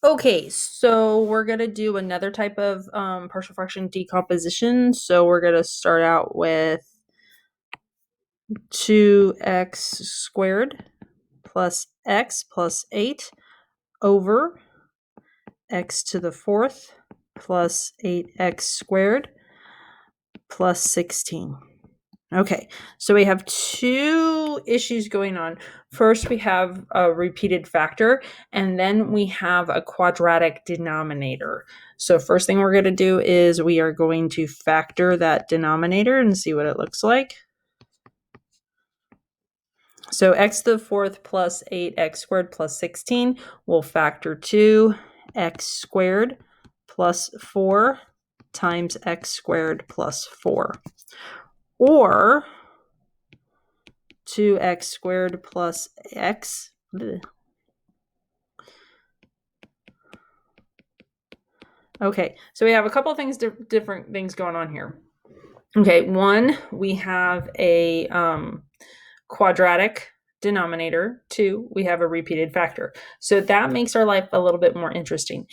Okay, so we're going to do another type of partial fraction decomposition. So we're going to start out with 2x squared plus x plus 8 over x to the fourth plus 8x squared plus 16. Okay, so we have two issues going on. First, we have a repeated factor, and then we have a quadratic denominator. So first thing we're going to do is we are going to factor that denominator and see what it looks like. So x to the fourth plus 8x squared plus 16 will factor to x squared plus 4 times x squared plus 4. Or 2x squared plus x. Okay, so we have a couple of things, different things going on here. Okay, one, we have a quadratic denominator. Two, we have a repeated factor. So that makes our life a little bit more interesting.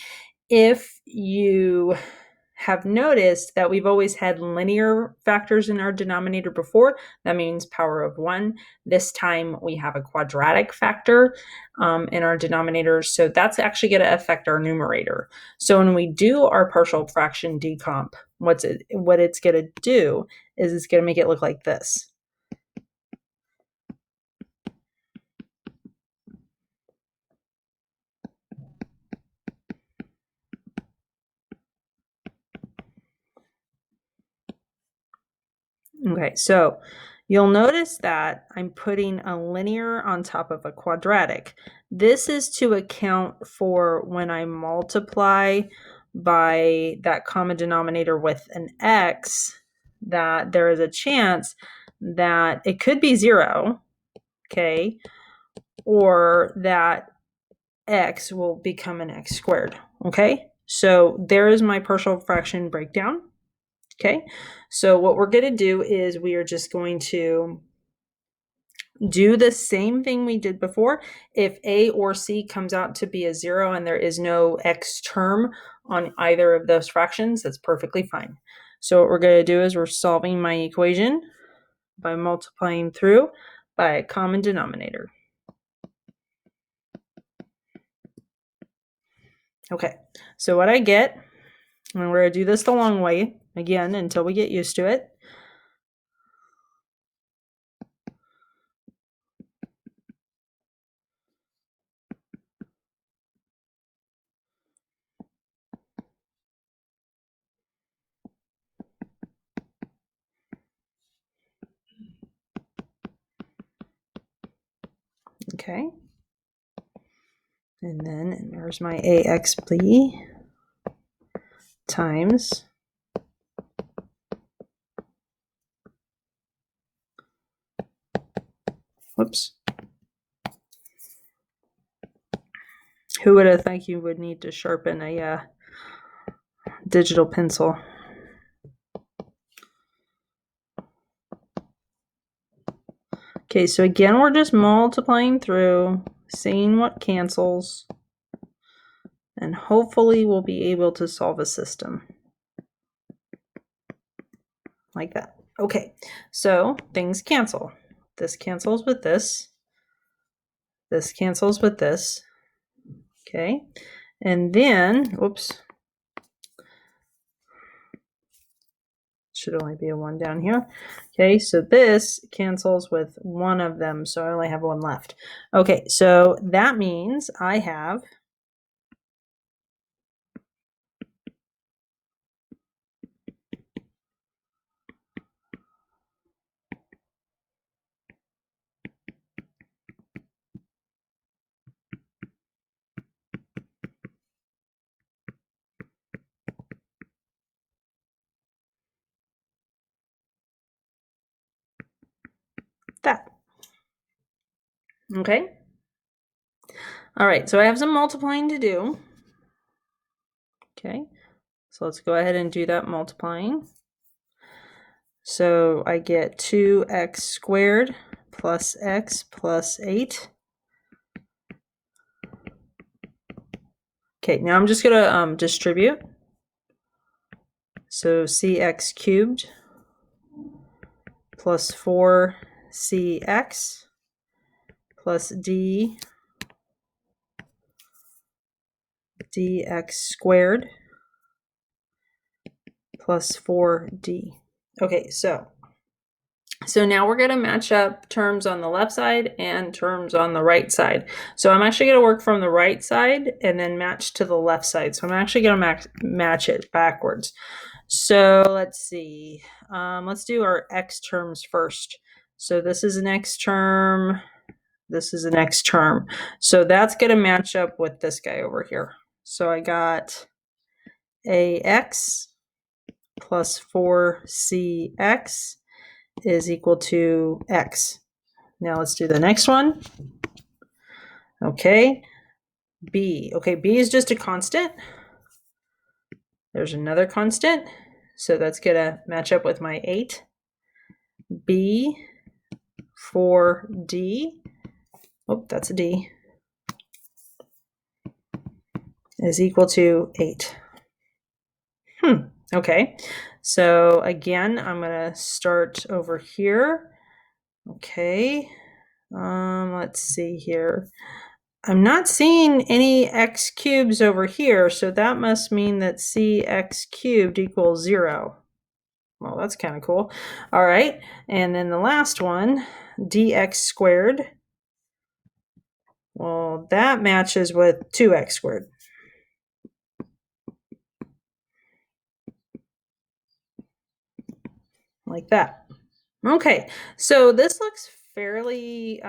If you have noticed that we've always had linear factors in our denominator before, that means power of 1. This time we have a quadratic factor in our denominator, so that's actually going to affect our numerator. So when we do our partial fraction decomp, what it's going to do is it's going to make it look like this. Okay, so you'll notice that I'm putting a linear on top of a quadratic. This is to account for when I multiply by that common denominator with an x, that there is a chance that it could be 0, okay, or that x will become an x squared, okay? So there is my partial fraction breakdown. Okay, so what we're going to do is we are just going to do the same thing we did before. If A or C comes out to be a 0 and there is no x term on either of those fractions, that's perfectly fine. So what we're going to do is we're solving my equation by multiplying through by a common denominator. Okay, so what I get, and we're going to do this the long way again until we get used to it. Okay. And then there's my AXB times whoops. Who would have thought you would need to sharpen a digital pencil? Okay, so again, we're just multiplying through, seeing what cancels, and hopefully we'll be able to solve a system like that. Okay, so things cancel. This cancels with this. This cancels with this. Okay, and then, whoops, should only be a 1 down here. Okay, so this cancels with one of them, so I only have 1 left. Okay, so that means I have that. Okay. All right, so I have some multiplying to do. Okay, so let's go ahead and do that multiplying. So I get 2x squared plus x plus 8 Okay, now I'm just gonna distribute. So cx cubed plus 4cx plus d dx squared plus 4d. Okay, so now we're going to match up terms on the left side and terms on the right side. So I'm actually going to work from the right side and then match to the left side. So I'm actually going to match it backwards. So let's see. Let's do our x terms first. So this is an x term. This is an x term. So that's going to match up with this guy over here. So I got ax plus 4cx is equal to x. Now let's do the next one. Okay, b. Okay, b is just a constant. There's another constant. So that's going to match up with my 8. b 4d. Oh, that's a d. Is equal to 8. Okay, so again, I'm going to start over here. Okay, let's see here. I'm not seeing any x cubes over here, so that must mean that cx cubed equals 0. Well, that's kind of cool. All right, and then the last one, dx squared. Well, that matches with 2x squared. Like that. Okay, so this looks fairly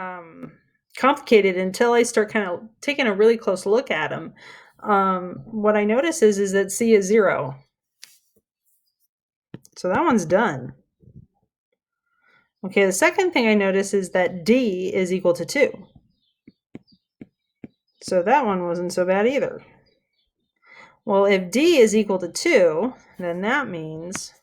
complicated until I start kind of taking a really close look at them. What I notice is that C is 0. So that one's done. Okay, the second thing I notice is that D is equal to 2. So that one wasn't so bad either. Well, if D is equal to 2, then that means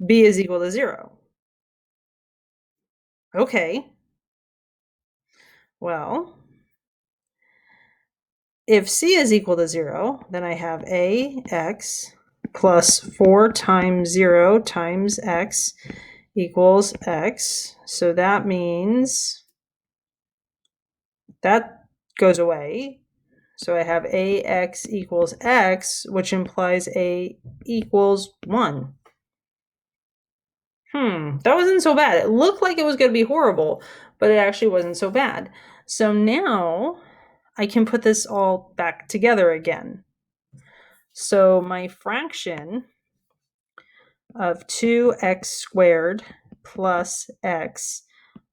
B is equal to 0. Okay. Well, if C is equal to 0, then I have ax plus 4 times 0 times x equals x. So that means that goes away. So I have ax equals x, which implies a equals 1. That wasn't so bad. It looked like it was going to be horrible, but it actually wasn't so bad. So now I can put this all back together again. So my fraction of 2x squared plus x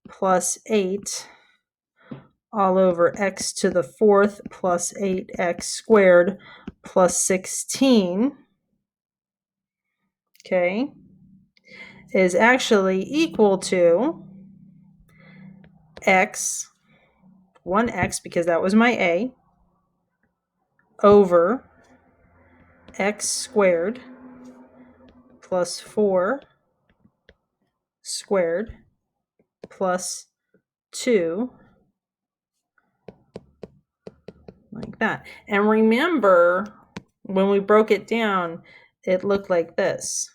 plus 8 all over x to the 4th plus 8x squared plus 16, okay, is actually equal to x, 1x because that was my a, over x squared plus 4 squared plus 2, like that. And remember, when we broke it down, it looked like this.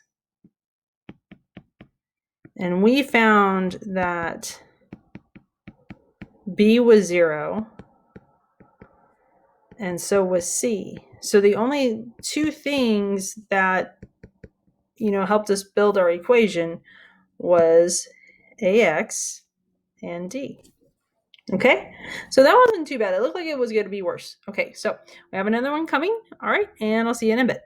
And we found that B was 0, and so was C. So the only two things that, helped us build our equation was AX and D. Okay, so that wasn't too bad. It looked like it was going to be worse. Okay, so we have another one coming. All right, and I'll see you in a bit.